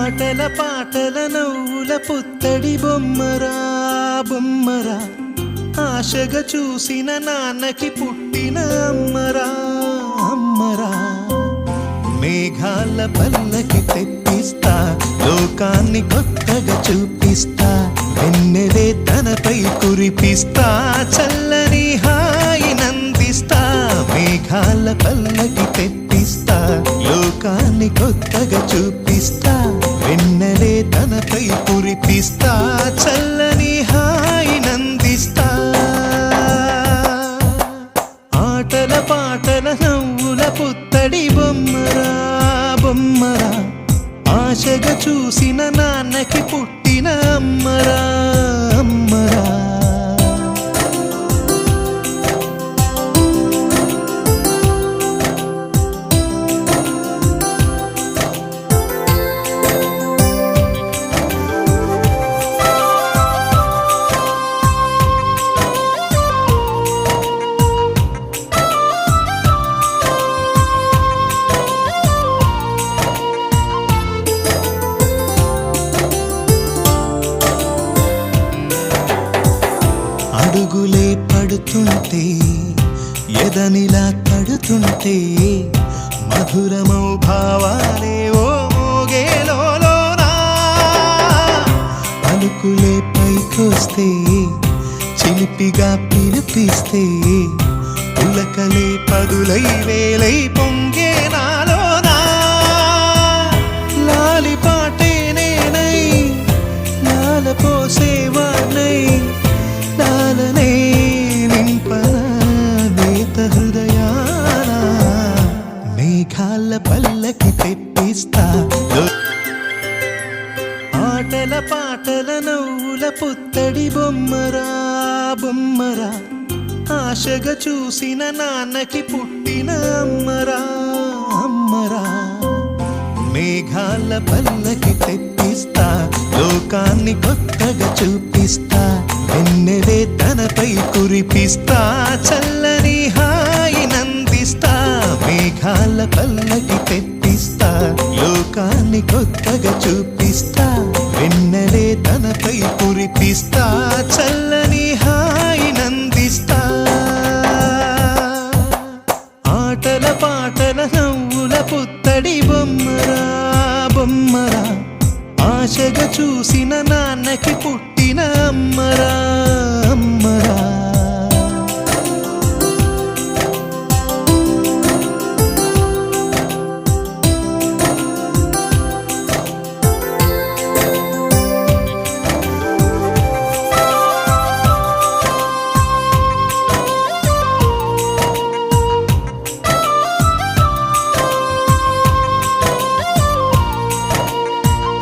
ఆటల పాటల నవ్వుల పుత్తడి బొమ్మరా బొమ్మరా, ఆశగా చూసిన నాన్నకి పుట్టిన అమ్మరా అమ్మరా. మేఘాల పల్లకి తెప్పిస్తా, లోకాన్ని కొత్తగా చూపిస్తా, వెన్నెలే తనపై కురిపిస్తా, చల్లని హాయినందిస్తా. మేఘాల పల్లకి తెప్పిస్తా, లోకాన్ని కొత్తగా చూపిస్తా, వెన్నెలే తనపై కురిపిస్తా, చల్లని హాయినందిస్తా. ఆటల పాటల నవ్వుల పుత్తడి బొమ్మరా బొమ్మరా, ఆశగా చూసిన నాన్నకి పుట్టిన అమ్మరా అమ్మరా. అడుగులే పడుతుంటే ఎదనిలా తడుతుంటే, మధురమౌ భావాలే ఓ మోగేలోనా. పలుకులే పైకొస్తే చిలిపిగా పిలిపిస్తే, పులకలే పదులై వేలై పొంగే నాలోనా. లాలి పాటే నేనై లాల పోసేవాణ్ణై, లాలనే నింపన నేత హృదయాన. మేఘాల పల్లకి తెప్పిస్తా, ఆటల పాటల నవ్వుల పుత్తడి బొమ్మరా బొమ్మరా, ఆశగా చూసిన నాన్నకి పుట్టిన అమ్మరా అమ్మరా. మేఘాల పల్లకి తెప్పిస్తా, లోకాన్ని కొత్తగా చూపిస్తా, వెన్నెలే తనపై కురిపిస్తా, చల్లని హాయినందిస్తా. మేఘాల పల్లకి తెప్పిస్తా, లోకాన్ని కొత్తగా చూపిస్తా, వెన్నెలే తనపై కురిపిస్తా, చల్లని హాయినందిస్తా. ఆటల పాటల నవ్వుల పుత్తడి బొమ్మరా బొమ్మరా, ఆశగా చూసిన నాన్నకి పుట్టిన అమ్మరా అమ్మరా.